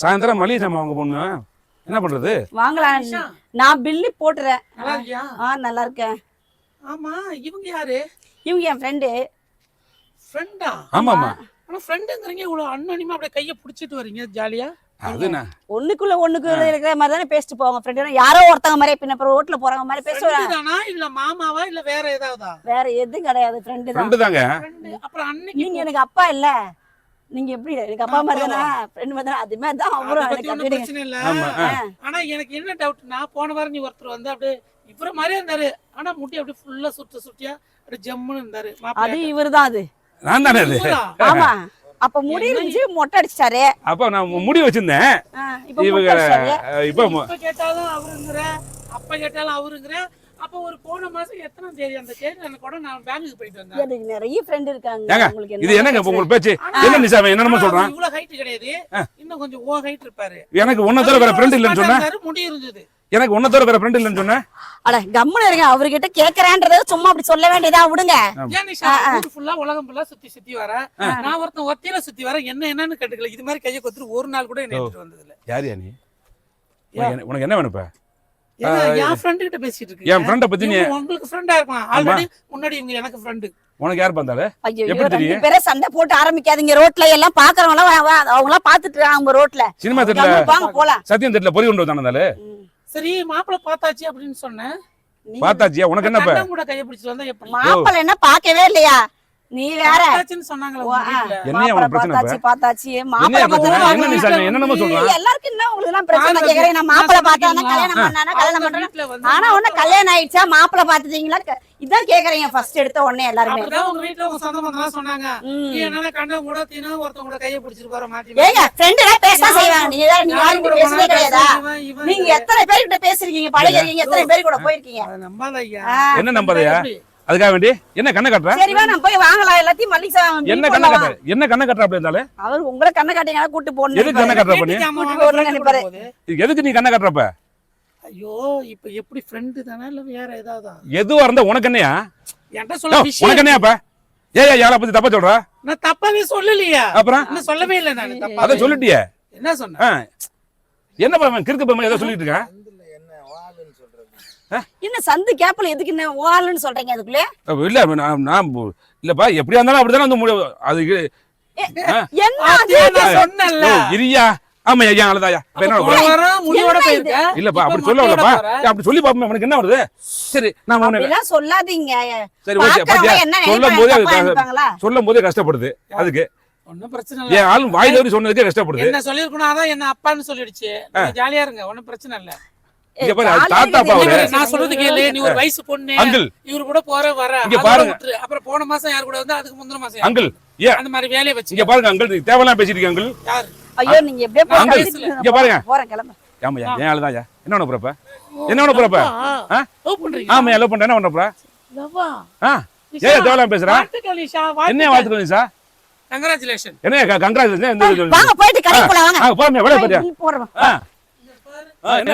சாயந்தரம் மளிகை சாமான் வாங்க போகணும். என்ன பண்றது? வாங்கலாம். நான் பில்லு போட்டுறேன். நல்லா இருக்கேன். ஆமா, இவங்க யாரு? இவங்க என் ஃப்ரெண்டு. ஃப்ரெண்டா? ஆமாமா. ஆனா ஃப்ரெண்டுங்கறீங்க, இவ்வளவு அன்னோனிமா அப்படியே கையை பிடிச்சிட்டு வரீங்க ஜாலியா. ஒண்ணுக்குள்ள இருக்கிற மாதிரி தானே பேசிட்டு போவாங்க. ஃப்ரெண்ட் யாரோ ஒருத்தங்க மாதிரி பின்ன அப்புறம் ரோட்ல போறவங்க மாதிரி பேசுவாங்க. தானா இல்ல மாமாவா இல்ல வேற ஏதாவதா? வேற எதுவும் கிடையாது. ஃப்ரெண்ட் தாங்க. அப்புறம் அன்னைக்கு நீங்க எனக்கு அப்பா இல்ல, நீங்க எப்படி எனக்கு அப்பா மாதிரி தானே ஃப்ரெண்ட் மாதிரி அது மாதிரி தான் அவரும் எனக்கு பிரச்சனை இல்ல. ஆனா எனக்கு என்ன டவுட்னா, போன வாரம் நீ ஒருத்தர் வந்து அப்படியே இவர மாதிரியே இருந்தாரு. ஆனா முடி அப்படியே ஃபுல்லா சுட்டியா அப்படியே ஜம்முன்னு இருந்தாரு. அது இவர்தான். அது நான் தானே அது. ஆமா, அப்ப முடி இருந்துச்சு, மொட்டை அடிச்சிட்டாரு. அப்ப நான் முடி வச்சிருந்தேன். இப்ப கேட்டாலும் அவருங்கற, அப்ப கேட்டாலும் அவருங்கற. அப்ப ஒரு போன மாசம் எத்தனாம் தேதி அந்த தேதி எனக்கு கூட நான் பேங்க்குக்கு போயிட்டு வந்தேன். எனக்கு நிறைய ஃப்ரெண்ட் இருக்காங்க. உங்களுக்கு இது என்னங்க உங்களுக்கு பேச்சு? என்ன நிசாம என்னமா சொல்றான்? இவ்வளவு ஹைட் கிடையாது, இன்னும் கொஞ்சம் ஓ ஹைட் இருப்பாரு. எனக்கு ஒன்ன தவிர வேற ஃப்ரெண்ட் இல்லன்னு சொன்னா. முடி இருந்தது. எனக்கு ஒன்ன தவிர வேற ஃப்ரெண்ட் இல்லன்னு சொன்னா. அட கம்முனு இருங்க. அவர்கிட்ட கேக்குறான்றத சும்மா அப்படி சொல்ல வேண்டியதா விடுங்க. ஏன் நிஷா ஊர் ஃபுல்லா உலகம் ஃபுல்லா சுத்தி வர, நான் ஒருத்தன் ஒத்தையில சுத்தி வர, என்னன்னு கேட்டுக்கல. இது மாதிரி கையை கொத்துட்டு ஒரு நாள் கூட என்ன எடுத்துட்டு வந்தது இல்ல. யாரியா நீ? உனக்கு என்ன வேணும் இப்ப? என் ஃப்ரெண்ட் கிட்ட பேசிட்டு இருக்கேன். என் ஃப்ரெண்ட பத்தி நீ உங்களுக்கு ஃப்ரெண்டா இருக்கலாம். ஆல்ரெடி முன்னாடி இவங்க எனக்கு ஃப்ரெண்ட். உனக்கு யார் பந்தால? எப்படி தெரியும்? ரெண்டு பேரும் சண்டை போட்டு ஆரம்பிக்காதீங்க. ரோட்ல எல்லாம் பாக்குறவங்க அவங்க எல்லாம் பாத்துட்டு இருக்காங்க. ரோட்ல சினிமா தியேட்டர்ல வாங்க போலாம். சத்தியம் தியேட்டர்ல பொறி கொண்டு வந்தானே. சரி, மாப்பிள பார்த்தாச்சு அப்படின்னு சொன்னேன். பார்த்தாச்சியா? உனக்கு என்ன இப்ப? கூட கைய பிடிச்சிட்டு வந்தா எப்படி? மாப்பிள என்ன பார்க்கவே இல்லையா? நீ வேற பார்த்தாச்சுன்னு சொன்னாங்களே உங்க வீட்ல. என்னைய உனக்கு பிரச்சனை இப்ப? பார்த்தாச்சு மாப்பிள பார்த்தா என்ன நீ சொல்ற? என்னமா சொல்ற? எல்லாருக்கும் என்ன உங்களுக்கு எல்லாம் பிரச்சனை கேக்குறேன். நான் மாப்பிள பார்த்தானா கல்யாணம் பண்ணானா கல்யாணம் பண்றேன். ஆனா உன்ன கல்யாணம் ஆயிடுச்சா மாப்பிள பாத்துட்டீங்களா இதான் கேக்குறீங்க ஃபர்ஸ்ட் எடுத்த உடனே எல்லாரும். அப்பதான் உங்க வீட்ல உங்க சொந்த பந்தலாம் சொன்னாங்க. நீ என்னன்னா கண்ட கூட தீனா ஒருத்தங்க கூட கைய பிடிச்சிட்டு போற மாட்டி. ஏங்க ஃப்ரெண்ட்னா பேச செய்வாங்க. நீ யாரும் கூட பேசவே கிடையாதா? நீங்க எத்தனை பேர் கிட்ட பேசிருக்கீங்க, பழகிருக்கீங்க, எத்தனை பேர் கூட போயிருக்கீங்க? நம்பாதய்யா. என்ன நம்பாதயா? அதுக்காக வேண்டி என்ன கண்ணை கட்டற? சரி வா நான் போய் வாங்கலாம் எல்லாத்தையும் மல்லிகை சாமான். என்ன கண்ணை கட்டற? என்ன கண்ணை கட்டற அப்படி இருந்தாலே? அவர் உங்களை கண்ணை கட்டிங்க கூட்டி போறணும். எதுக்கு கண்ணை கட்டற பண்ணி? எதுக்கு நீ கண்ணை கட்டறப்ப? ஐயோ, இப்போ எப்படி ஃப்ரெண்ட் தானா இல்ல வேற ஏதாவதா? எதுவா இருந்தா உனக்கு என்னையா? என்கிட்ட சொல்ல விஷயம். உனக்கு என்னையாப்பா? ஏய் யாரை பத்தி தப்பா சொல்ற? நான் தப்பாவே சொல்லலையா? அப்புறம் என்ன சொல்லவே இல்ல நான் தப்பா. அத சொல்லிட்டியே. என்ன சொன்ன? என்ன பாம கிறுக்கு பாம ஏதோ சொல்லிட்டு இருக்க? என்ன சந்து கேப்ல எதுக்கு என்ன வால்னு சொல்றீங்க அதுக்குள்ள? இல்ல நான் இல்லப்பா, எப்படியா இருந்தாலும் அப்படிதான் வந்து அது என்ன சொன்னல்ல. இரியா. ஆமா ஐயா அலதாயா. என்ன வர முடியோட போயிருக்க? இல்லப்பா அப்படி சொல்லலப்பா. அப்படி சொல்லி பாப்போம் உனக்கு என்ன வருது? சரி நான் உன்னை இதெல்லாம் சொல்லாதீங்க. சரி ஓகே பாத்தியா? சொல்லும்போதே கஷ்டப்படுது. அதுக்கு ஒண்ணும் பிரச்சனை இல்ல. ஏன் ஆளு வாய் தவறி சொன்னதுக்கே கஷ்டப்படுது. என்ன சொல்லிருக்கணும், அதான் என்ன அப்பான்னு சொல்லிடுச்சு. நீங்க ஜாலியா இருங்க, ஒண்ணும் பிரச்சனை இல்ல. இங்க பாரு தாத்தா பாவல. நான் சொல்றது கேளு. நீ ஒரு வயசு பொண்ணு. அங்கிள் இவரு கூட போற வர. இங்க பாருங்க. அப்புறம் போன மாசம் யார் கூட வந்து அதுக்கு முந்தின மாசம் அங்கிள் ஏன் அந்த மாதிரி வேலைய வச்சு இங்க பாருங்க அங்கிள் தேவலாம் பேசிட்டு இருக்கீங்க அங்கிள். யார்? ஐயோ நீங்க எப்படியே போய் இங்க பாருங்க. போறேன் கிளம்பு. ஆமாயா ஏன் அழுதாயா? என்ன பண்ண போறப்ப? என்ன பண்ண போறப்ப? லவ் பண்றீங்க? ஆமா லவ் பண்றேன். என்ன பண்ண போற? லவ்வா? ஏன் தேவலாம் பேசுற? வாழ்த்துக்கள். என்ன வாழ்த்துக்கள் நிஷா? கங்க்ராச்சுலேஷன். என்ன கங்க்ராச்சுலேஷன்? வாங்க போயிட்டு கடைக்கு போலாம் வாங்க. போறோம் வெளிய போறியா? போறோம். என்ன